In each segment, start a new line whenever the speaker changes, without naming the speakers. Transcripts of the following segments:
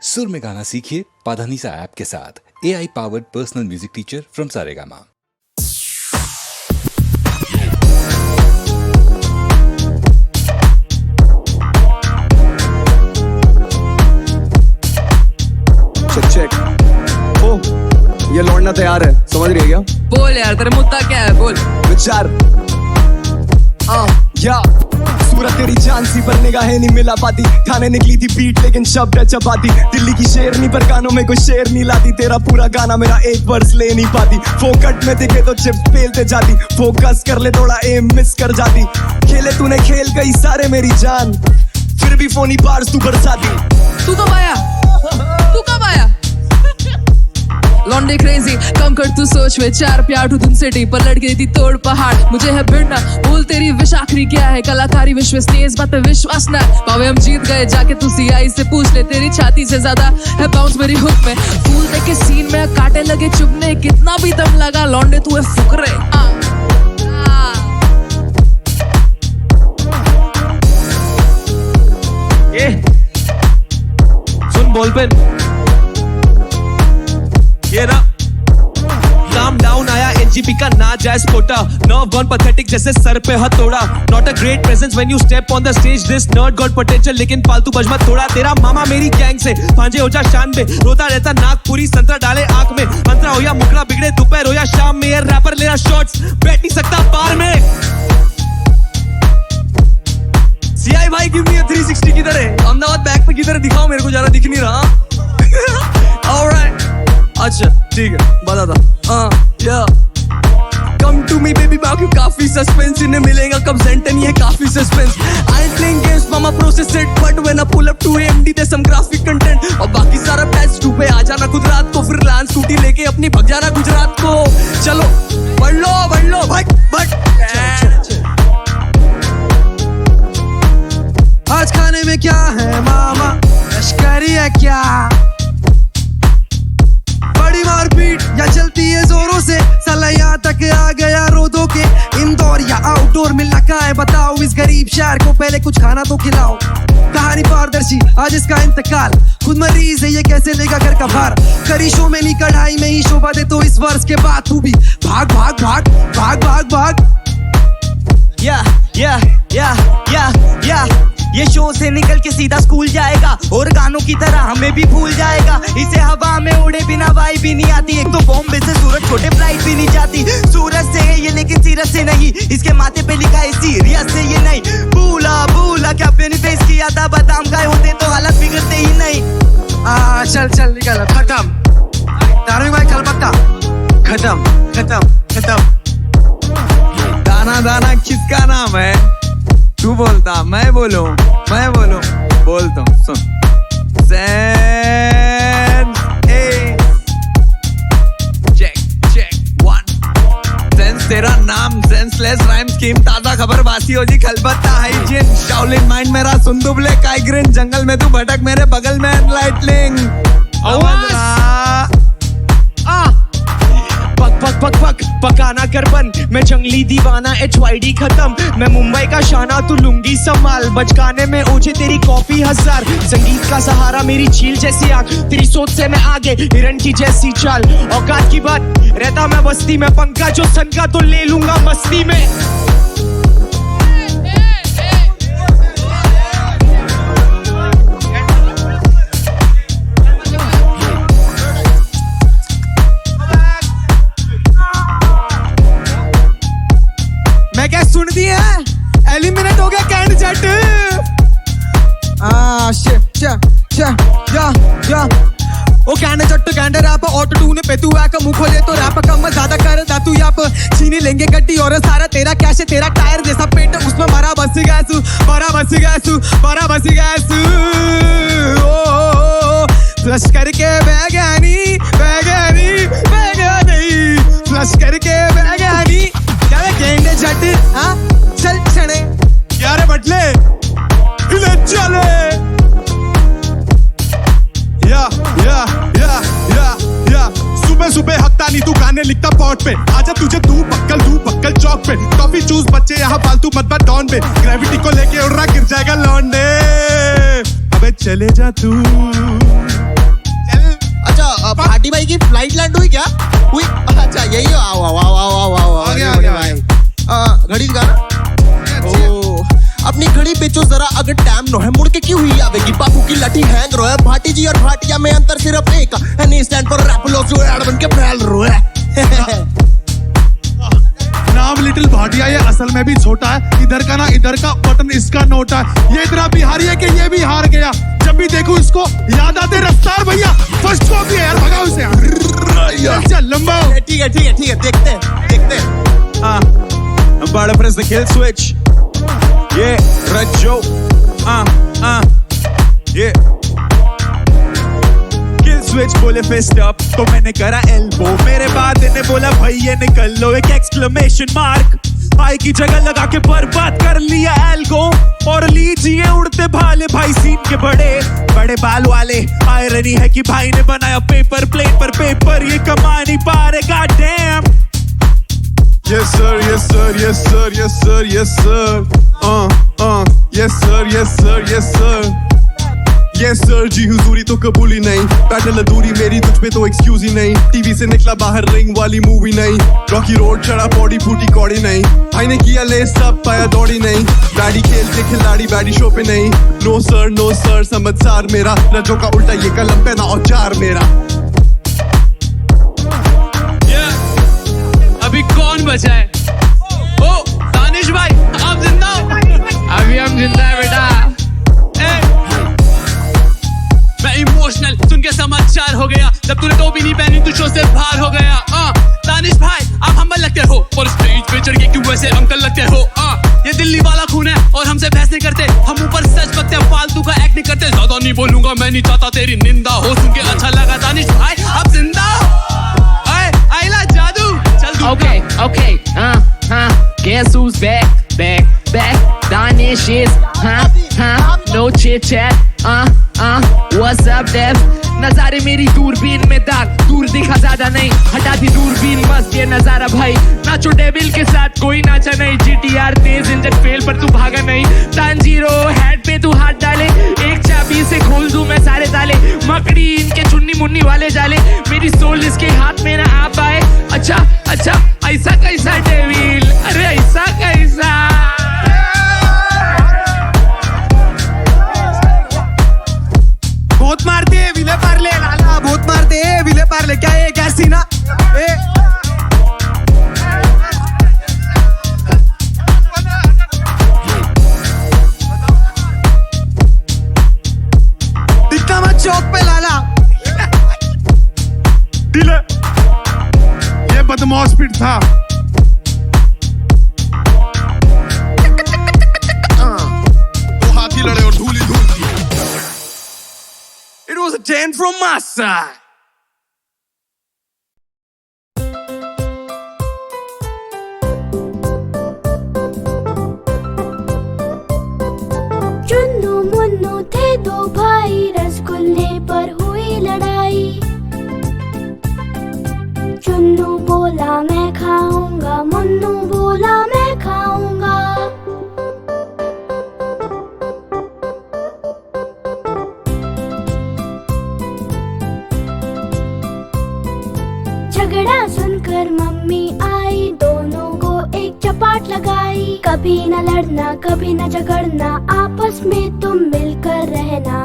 सुर में गाना सीखिए पाधानीसा ऐप के साथ। AI powered personal music teacher from Saregama.
Check ओ ये लौटना तैयार है, समझ रही है क्या?
बोल यार, तेरे मुद्दा क्या है? बोल।
विचार या सूरत तेरी जान सी पर निगाहें नहीं मिला पाती। खाने निकली थी बीट लेकिन शब्द है चपाती। दिल्ली की शेरनी पर गानों में कोई शेर नहीं लाती। तेरा पूरा गाना मेरा एक वर्स ले नहीं पाती। फोकट में दिखे तो चिप्स पेलते जाती। फोकस कर ले थोड़ा एम मिस कर जाती। खेले तूने खेल कई सारे मेरी जान, फिर भी फोनी बार्स तू बरसाती।
तू कब आया? तू कब आया? लॉन्डे क्रेजी कम कर तू सोच विचार। प्यार टू तुम सिटी पर लड़के दी तोड़ पहाड़। मुझे है भिड़ना बोल तेरी विश आखिरी क्या है? कलाकारी विश्वसनीय इस बात पे विश्वास ना। पावे हम जीत गए जाके तू CI से पूछ ले। तेरी छाती से ज्यादा है बाउंस मेरी हुक में। फूल देख के सीन में कांटे लगे चुभने। कितना भी दम लगा लॉन्डे तू है फुकरे।
सुन बोल पेन ये ना काम डाउन आया NGP का ना जाए स्पोटा। नर्व गॉन पैथेटिक जैसे सर पे हथौड़ा। Not a great presence when you step on the stage. This nerd got potential लेकिन फालतू बज मत थोड़ा। तेरा मामा मेरी गैंग से भांजे हो जा शान में। रोता रहता नाक पूरी संतरा डाले आंख में। मंत्रा हो या मुखड़ा बिगड़े दोपहर हो या शाम में। ये रैपर लेना शॉट्स बैठ नहीं सकता बार में। CI भाई गिव मी 360 किधर है? अहमदाबाद बैक पे किधर है? दिखाओ मेरे को, जरा दिख नहीं रहा। ऑलराइट अच्छा ठीक है बताता। या कम टू मी बेबी बाकी काफी सस्पेंस। इन्हें मिलेगा कब सेंटन, ये काफी suspense. I am playing games mama process it but when I pull up to AMD they some graphic content. और बाकी सारा पैच टू पे आ जाना खुद रात को। फिर लान स्कूटी लेके अपनी भग जाना गुजरात को। चलो बढ़ लो भट आज खाने में क्या है मामा? लश्करी है क्या? बड़ी मारपीट या चलती है जोरों से? साला यहाँ तक आ गया रोदो के। इंदौर या आउटडोर मिलना कहाँ है बताओ? इस गरीब शहर को पहले कुछ खाना तो खिलाओ। कहानी पारदर्शी आज इसका इंतकाल। खुद मरीज है ये कैसे लेगा घर का भार? करी शो में नहीं कढ़ाई में ही शोभा दे। तो इस वर्ष के बाद तू भी भाग भाग भाग भाग भाग भाग। या ये शो से निकल के सीधा स्कूल जाएगा। और गानों की तरह हमें भी भूल जाएगा। इसे हवा में उड़े बिना वाई भी नहीं आती। एक तो बॉम्बे से सूरत छोटे फ्लाइट भी नहीं जाती। सूरत से है ये लेकिन सीरत से नहीं। इसके माथे पे लिखा है सीरियस से ये नहीं। भूला क्या अपने फेस किया था? बादाम खाए होते तो हालत बिगड़ते ही नहीं। चल निकल खत्म। दारू भाई कलपत्ता खत्म। दाना किसका नाम है? तू बोलता मैं बोलूं बोलता हूँ सुन। चेक 1 सेंस तेरा नाम सेंसलेस राइम स्कीम। ताजा खबर बासी हो जी खलबत्ता हाइजीन। शाओलिन माइंड मेरा सुंदुबले काइग्रेन। जंगल में तू भटक मेरे बगल में एनलाइटलिंग। पक पकाना कर बन। मैं जंगली दीवाना HYD खत्म। मैं मुंबई का शाना तू लुंगी संभाल। बचकाने में ओझे तेरी कॉपी 1000। संगीत का सहारा मेरी झील जैसी आग। तेरी सोच से मैं आगे हिरन की जैसी चाल। औकात की बात रहता मैं बस्ती में। पंखा जो सन का तो ले लूंगा मस्ती में। मैं क्या सुन दी है? एलिमिनेट हो गया कैंड जट। ओ कैंड जट कैंड रैप ऑटो टून पे तू आका मुंह खोले तो रैप कम ज्यादा कर दा तू यहाँ पर। छीनी लेंगे गड्डी और सारा तेरा कैश है। तेरा टायर जैसा पेट उसमें बड़ा बस गैस। फ्लश करके बैगानी फ्लश करके बैगानी। क्या कैंड जट चल छने यार बटले चले। सुबह हकता नहीं तू गाने लिखता पॉट पे। आजा तुझे तू पक्कल चौक पे। टॉफी चूज बच्चे यहाँ फालतू मत बात डॉन पे। ग्रेविटी को लेके उड़ रहा गिर जाएगा लौंडे। अबे चले जा तू।
घड़ी दिखाना। ओ, अपनी घड़ी बेचो जरा अगर टाइम नो है, मुड़ के क्यों ही आवेगी। बापू की लाठी हैंग रो है, भाटी जी और भाटिया में अंतर सिर्फ एक है। स्टैंड पर रैप लोग जो ऐड बन के फैल रो है।
नाम लिटिल भाटिया, ये असल में भी छोटा है। इधर का ना इधर का, बटन इसका नोटा है। ये इतना बिहारी है कि ये भी हार गया। जब भी देखूं इसको याद आते रफ्तार भैया। फर्स्ट कॉपी है यार, भगाओ इसे यार। चल लंबा हो।
ठीक है देखते हैं। हाँ, बड़ा प्रेस द किल स्विच। ये रज्जो ये किल स्विच बोले फिस्ट अप तो मैंने करा एल्बो। मेरे बाद इन्हें बोला भैया निकल लो, एक एक्सक्लेमेशन मार्क। आई की जगह लगा के बर्बाद कर लिया एल्गो। और लीजिए उड़ते भाले भाई सीन के बड़े बड़े बाल वाले। आयरनी है कि भाई ने बनाया पेपर प्लेट पर पेपर, ये कमा नहीं पा रहे। God damn.
Yes sir, yes sir, yes sir, yes sir, yes sir. Yes sir, yes sir, yes sir. Yes sir जी हुजूरी तो कबूल ही नहीं। पैडल अधूरी मेरी तुझ पे तो एक्सक्यूज ही नहीं। टीवी से निकला बाहर रिंग वाली मूवी नहीं। रॉकी रोड चढ़ा पौड़ी फूटी कौड़ी नहीं। भाई ने किया ले सब पाया दौड़ी नहीं। बैडी खेलते खिलाड़ी बैडी शो पे नहीं। नो सर समझदार मेरा। रजों का उल्टा ये कलम पे ना औजार मेरा।
अभी कौन बचा है? ओ दानिश भाई, आप जिंदा हो? अभी हम जिंदा है बेटा। मैं इमोशनल सुन के समाचार हो गया। जब तूने टोपी नहीं पहनी तू शो से बाहर हो गया। दानिश भाई आप हम्बल लगते हो, और स्टेज पे चढ़ के क्यों वैसे अंकल लगते हो। ये दिल्ली वाला खून है और हमसे बहस नहीं करते। हम ऊपर सच बकते हैं, फालतू का एक्ट नहीं करते। ज्यादा नहीं बोलूंगा, मैं नहीं चाहता तेरी निंदा हो। सुन के अच्छा लगा दानिश भाई, आप जिंदा हो। आइला जादू चल तू।
Okay, guess who's back? Danish is, no chit chat, what's up, Dev? नजारे मेरी दूरबीन में दाग, दूर दिखा ज्यादा नहीं, हटा दी दूरबीन मस्त ये नजारा भाई। नाचो डेविल के साथ कोई नाचा नहीं। GTR तेज इंजन फेल पर तू भागा नहीं। तांजीरो हेड पे तू हाथ डाले, एक चाबी से खोल दूं मैं सारे ताले। मकड़ी इनके चुन्नी मुन्नी वाले जाले, मेरी सोल इसके हाथ में ना आ पाए। अच्छा ऐसा कैसा डेविल, अरे ऐसा कैसा।
बहुत मारते हैं विले पार्ले लाला, बहुत मारते हैं विले पार्ले। क्या ये क्या सीना? दिखता मत चौक पे लाला।
दिल ये बदमाश पिट था। दो हाथी लड़े और धूल थी।
It was a 10 from my side.
Chunnu Munnu थे दो भाई, रसगुल्ले पर हुई लड़ाई। चुन्नू बोला मैं खाऊंगा, मुन्नू बोला मैं खाऊंगा। झगड़ा सुनकर मम्मी आई, दोनों को एक चपाट लगाई। कभी न लड़ना कभी न झगड़ना, आपस में तुम मिलकर रहना।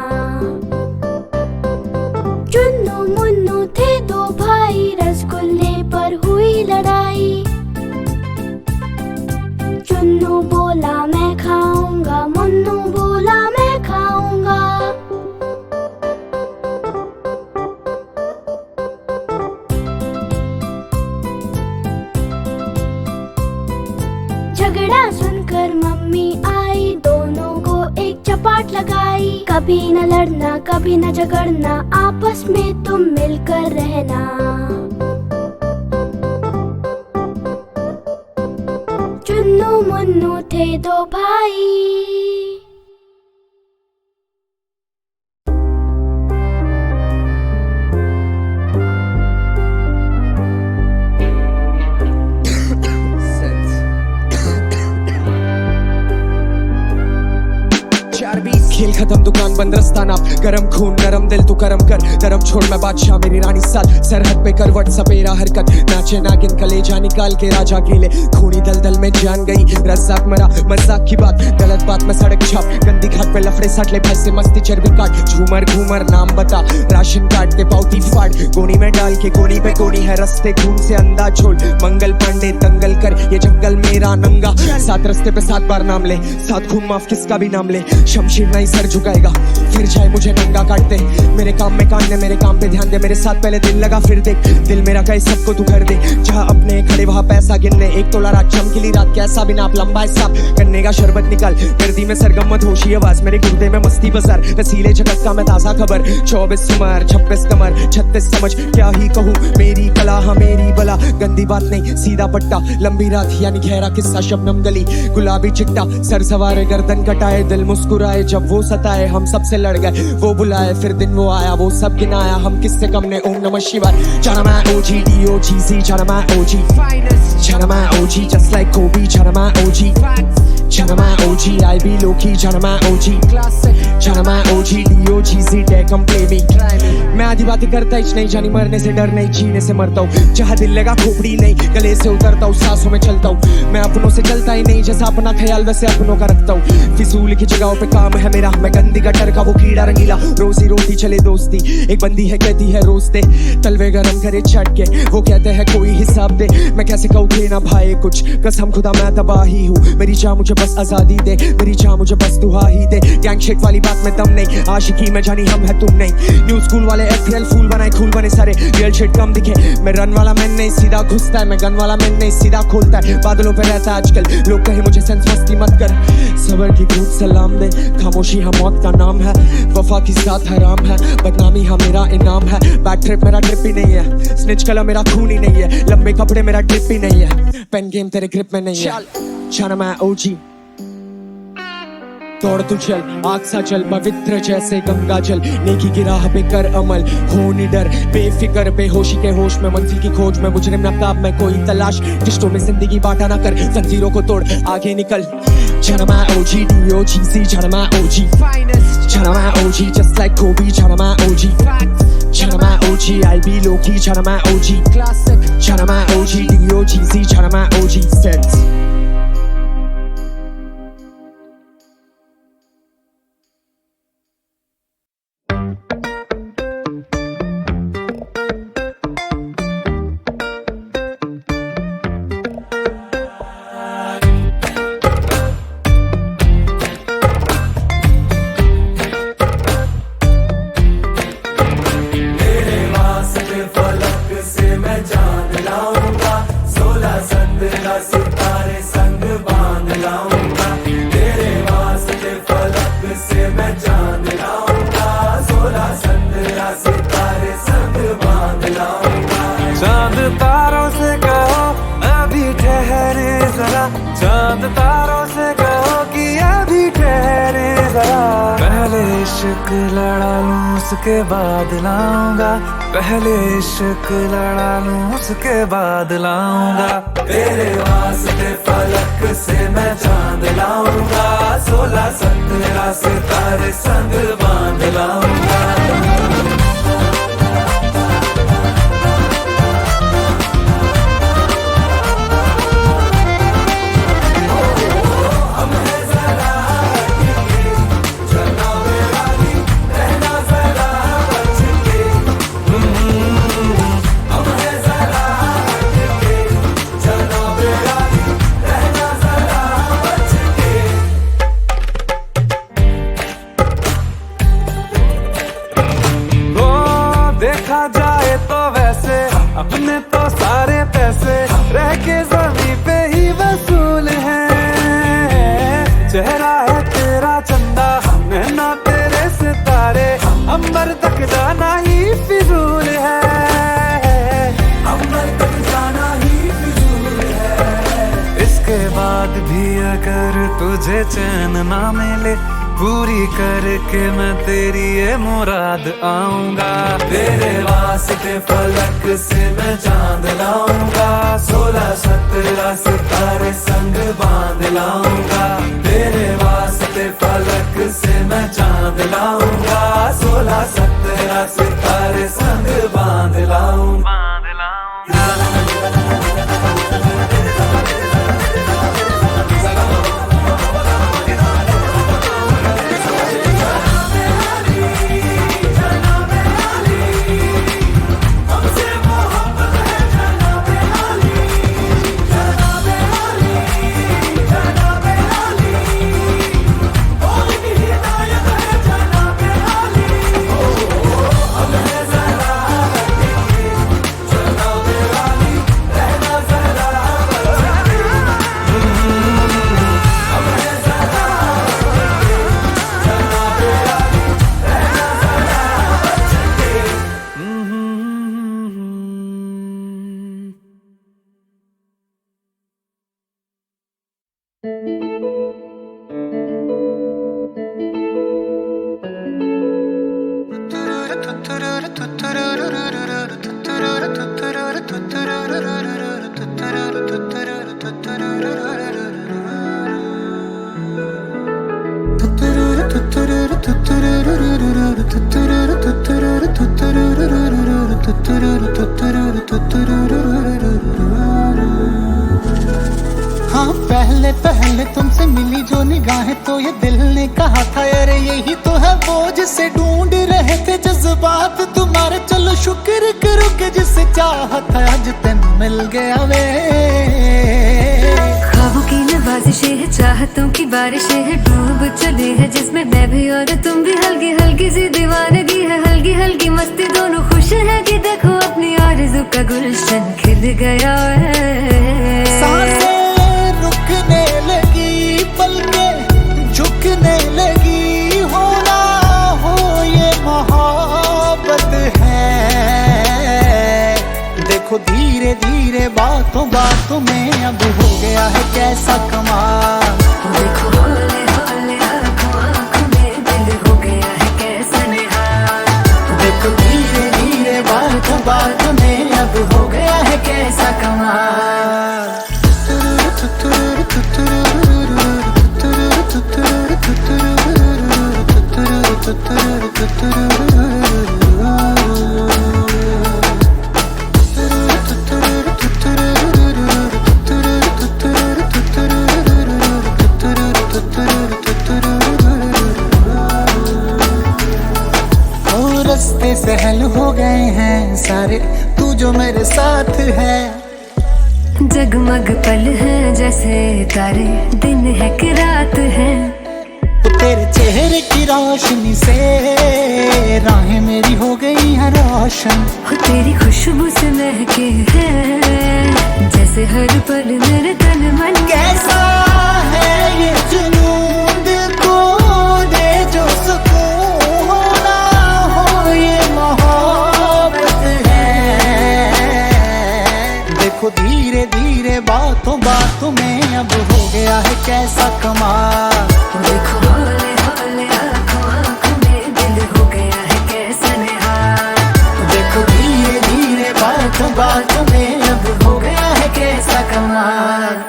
चुन्नू मुन्नू थे दो भाई, रसगुल्ले पर हुई लड़ाई। चुन्नू बोला मैं खाऊंगा, मुन्नू बोला मैं खाऊंगा। झगड़ा सुनकर मम्मी आई, दोनों को एक चपाट लगाई। कभी न लड़ना कभी न झगड़ना, आपस में तुम मिलकर रहना। चुन्नू मुन्नू थे दो भाई।
खेल खत्म दुकान आंख बंद रास्ता नाप, गरम खून नरम दिल तू करम कर, नरम छोड़ मैं बादशाह मेरी रानी साथ, सरहद पे करवट सपेरा हरकत, नाचे नागिन कलेजा निकाल के राजा खेले, खूनी दलदल में जान गई रज़ाक मरा, मजाक की बात गलत बात में सड़क छाप, गंदी घाट पे लफड़े सट ले पैसे मस्ती चर्बी काट, झूमर घूमर नाम बता, राशन कार्ड के पाउती फाड़, गोनी में डाल के गोनी पे गोनी है रस्ते खून से अंदाज छोड़, मंगल पांडे दंगल कर ये जंगल मेरा नंगा, सात रस्ते पे 7 बार नाम ले, 7 खून माफ किसका भी नाम ले, शमशीर नहीं सर झुकाएगा फिर चाहे मुझे नंगा काटते, मेरे काम में कान दे मेरे काम पे ध्यान दे, मेरे साथ पहले दिल लगा फिर देख, दिल मेरा कहे सबको तू कर दे, जहाँ अपने खड़े वहाँ पैसा गिनने, 1 तोला रात चमकीली रात कैसा भी नाप, लंबा हिसाब करने का शरबत निकाल, गर्दी में सरगम मत होशी आवाज, मेरे गुर्दे में मस्ती बाजार, रसीले झटक का मैं ताजा खबर, 24 उमर 26 कमर 36 समझ क्या ही कहूँ, मेरी कला हाँ मेरी बला, गंदी बात नहीं सीधा पट्टा, लंबी रात यानी गहरा किस्सा, शबनम गली गुलाबी चिट्टा, सर सवारे गर्दन कटाए, दिल मुस्कुराए जब वो सताए, हम सबसे लड़ गए वो बुलाए, फिर दिन वो आया वो सब गिनाया, हम किससे कम ने, ओम नमः शिवाय, Chana my OG, D-O-G-Z, Chana my OG, Chana my OG, just like Kobe, Chana my OG, Chana my OG, I be low-key, Chana my OG, Chana my OG, D-O-G-Z, dare come play me, मैं आधी बातें करता ही नहीं, जानी मरने से डर नहीं, जीने से मरता हूँ, जहाँ दिल लगा खोपड़ी नहीं, गले से उतरता हूँ, सांसों में चलता हूँ, मैं अपनों से चलता ही नहीं, जैसा अपना ख्याल वैसे अपनों का रखता हूँ, फिजूल की जगहों पे काम है मेरा, मैं गंदी गटर का वो कीड़ा रंगीला, रोजी रोटी चले दोस्ती, एक बंदी है कहती है रोज दे, तलवे गरम करे चढ़ के, वो कहते हैं कोई हिसाब दे, मैं कैसे कहूँ कि ना भाई कुछ, कसम खुदा मैं तबाही हूँ, मेरी चाह मुझे बस आजादी दे, मेरी चाह मुझे बस दुआ ही दे, गैंग शेक वाली बात में दम नहीं, आशिकी में जानी हम है तुम नहीं, न्यू स्कूल वाले एफएल फूल बनाए खूल बने सारे, रियल शिट कम दिखे, मैं रन वाला मैन नहीं सीधा घुसता है, मैं गन वाला मैन नहीं सीधा खोलता है, बादलों पे रहता है आजकल, लोग कहे मुझे सेंस मस्ती मत कर, सबर की धूप सलाम दे, खामोशी हाँ मौत का नाम है, वफा की साथ हराम है, बदनामी हाँ मेरा इनाम है, बैड ट्रिप मेरा ट्रिप ही नहीं है, स्निच कलर मेरा खून ही नहीं है, लंबे कपड़े मेरा ट्रिप ही नहीं है, पेन गेम तेरे ग्रिप में नहीं है, Chana my OG, दौड़ तू चल आग सा चल, पवित्र जैसे गंगा जल, नेकी की राह पे कर अमल, हो निडर बेफिक्र बेहोशी के होश में, मंजिल की खोज में, मुजरिम नकाब में कोई तलाश, रिश्तों में जिंदगी बांटा ना कर, जंजीरों को तोड़ आगे निकल, Chana my OG, D-O-G-Z, Chana my OG, Chana my OG, just like Kobe, Chana my OG, Chana my OG, I be low-key, Chana my OG, Chana my OG, D-O-G-Z, Chana my OG, sets.
चांद तारों से कहो अभी ठहरे जरा, चांद तारों से कहो कि अभी ठहरे जरा, पहले इश्क लड़ा लूं उसके बाद लाऊंगा, पहले इश्क लड़ा लूं उसके बाद लाऊंगा, तेरे वास्ते फलक से मैं चांद लाऊंगा, 16 17 सितारे संग बांध लाऊंगा। देखा जाए तो वैसे अपने तो सारे पैसे रह के जमीन पे ही वसूल हैं, चेहरा है तेरा चंदा नैना तेरे सितारे, अंबर तक जाना ही फिजूल है, अंबर तक जाना ही फिजूल है, इसके बाद भी अगर तुझे चैन ना मिले पूरी करके मैं तेरी ये मुराद आऊंगा। तेरे वास्ते फलक से मैं चांद लाऊंगा, 16-17 सितारे संग बांध लाऊंगा। तेरे वास्ते फलक से मैं चांद लाऊंगा, 16-17 सितारे संग बांध लाऊंगा।
हाँ पहले पहले तुमसे मिली जो निगाहें तो ये दिल ने कहा था अरे यही तो है वो जिसे ढूंढ रहे थे जज्बात तुम्हारे। चलो शुक्र करो कि जिसे चाहता आज तेन मिल गया वे।
ख्वाबों की नवाजिशें है, चाहतों की बारिशें है, डूब चले हैं जिसमें मैं भी और तुम भी। हल्की हल्की सी दीवानगी है, हल्की हल्की मस्ती, दोनों खुश है कि देखो अपनी आरज़ू का गुलशन खिल गया है।
सांसें रुकने लगी, पलकें झुकने लगी, होना हो ये मोहब्बत है। देखो धीरे धीरे बातों बातों में अब हो गया है कैसा कमाल।
देखो हौले हौले आँखों आँखों में दिल हो गया है कैसा निहाल।
देखो धीरे धीरे बातों बातों में अब हो गया है कैसा कमाल। रास्ते सहल हो गए हैं सारे, तू जो मेरे साथ है।
जगमग पल है जैसे तारे, दिन है कि रात है।
तेरे चेहरे की रोशनी से राहें मेरी हो गई हैं रोशन।
हो तेरी खुशबू से महके है जैसे हर पल मेरे तन मन।
कैसा है ये जुनून दिल को दे जो सुकून, होना हो ये मोहब्बत है। देखो धीरे धीरे बातों बातों में अब हो गया है कैसा कमाल।
देखो हौले हौले आँखों आँखों में दिल हो गया है कैसा निहाल।
देखो धीरे धीरे बातों बातों में अब हो गया है कैसा कमाल।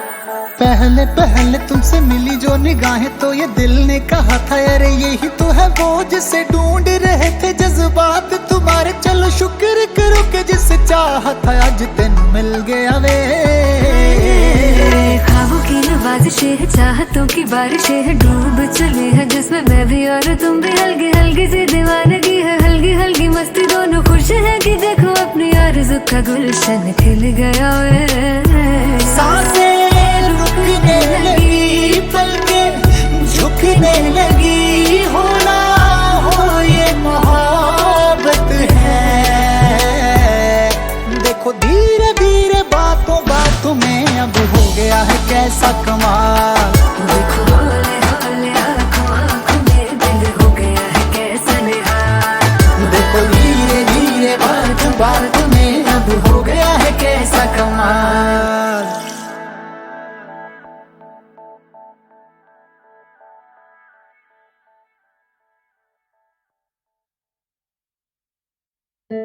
पहले पहले तुमसे मिली जो निगाहें तो ये दिल ने कहा था अरे यही तो है वो जिसे ढूंढ रहे थे जज्बात तुम्हारे। चलो शुक्र करो कि जिसे चाहता आज तेन मिल गया वे।
ख्वाबों की नवाजिशें है, चाहतों की बारिशें है, डूब चले हैं जिसमें मैं भी और तुम भी। हल्की हल्की सी दीवानगी है, हल्की हल्की मस्ती, दोनों खुश है कि देखो अपनी आरज़ू का गुलशन खिल गया है।
सांसें रुकने लगी, पलकें झुकने लगी, होना हो ये मोहब्बत है। देखो धीरे धीरे बातों बातों में अब हो गया है कैसा कमाल।
देखो हौले हौले आँखों आँखों में दिल हो गया है कैसा निहाल।
देखो धीरे धीरे बातों बातों में अब हो गया है कैसा कमाल। हाँ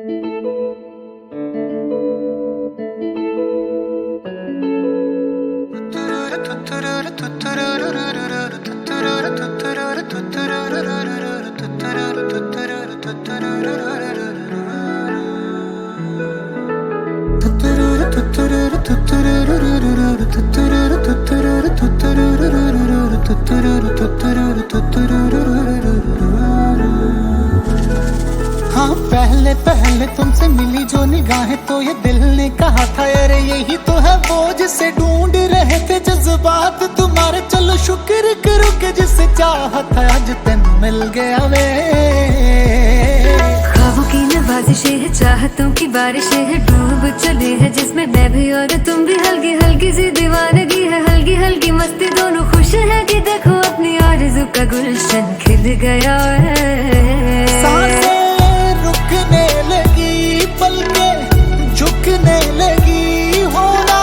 पहले पहले तुमसे मिली जो निगाहें तो ये दिल ने कहा था अरे यही तो है वो जिसे ढूंढ रहे थे जज्बात तुम्हारे, चलो शुक्र करो कि जिसे चाहत है आज तेन मिल गया वे।
ख्वाबों की नवाजिशें है, चाहतों की बारिशें है, डूब चले हैं जिसमें मैं भी और तुम भी, हल्की हल्की सी दीवानगी है, हल्की हल्की मस्ती, दोनों खुश है कि देखो अपनी आरज़ू का गुलशन खिल गया है।
सांसें रुकने लगी, पलकें झुकने लगी, होना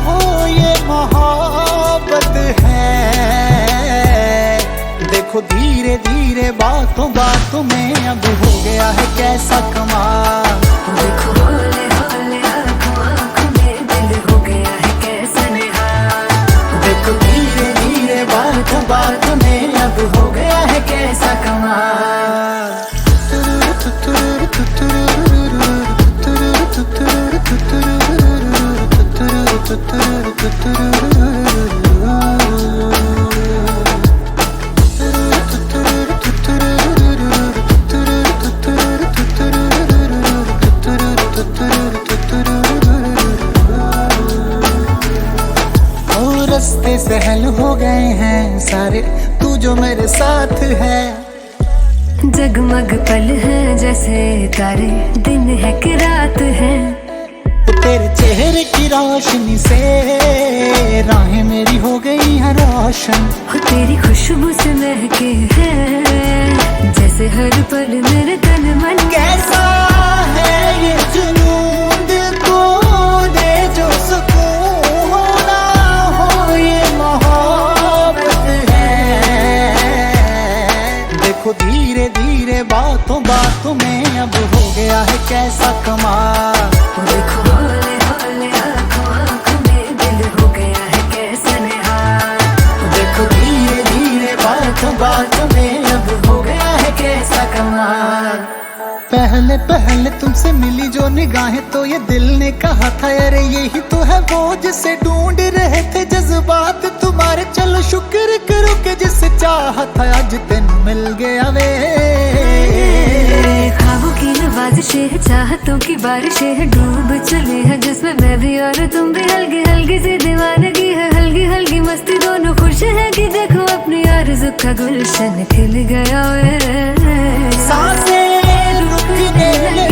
हो ये मोहब्बत है। देखो धीरे धीरे बातों बातों में अब हो गया है कैसा कमाल।
देखो हौले हौले आँखों आँखों में दिल हो गया है कैसा निहाल।
देखो धीरे धीरे बातों बातों में अब हो गया है कैसा कमाल। रास्ते सहल हो गए हैं सारे, तू जो मेरे साथ है।
जगमग पल है जैसे तारे, दिन है कि रात है।
तेरे चेहरे की रोशनी से राहें मेरी हो गई हैं रोशन।
हो तेरी खुशबू से महके है जैसे हर पल मेरे तन मन।
कैसा है ये जुनून दिल को दे जो सुकून, होना हो ये मोहब्बत है। देखो धीरे धीरे बातों बातों में अब हो गया है कैसा कमाल।
देखो हौले हौले आँखों आँखों में दिल हो गया है कैसा निहाल।
देखो धीरे धीरे बातों बातों में अब हो गया है कैसा कमाल। पहले पहले तुमसे मिली जो निगाहें तो ये दिल ने कहा था अरे यही तो है वो जिसे ढूंढ रहे थे जज्बात तुम्हारे, चलो शुक्र करो कि जिसे चाहत है आज तेन मिल गया वे।
ख्वाबों की नवाजिशें है, चाहतों की बारिशें है, डूब चले हैं जिसमें मैं भी और तुम भी, हल्की हल्की सी दीवानगी है, हल्की हल्की मस्ती, दोनों खुश है कि देखो अपनी आरज़ू का गुलशन खिल गया है।
सांसें रुकने लगी,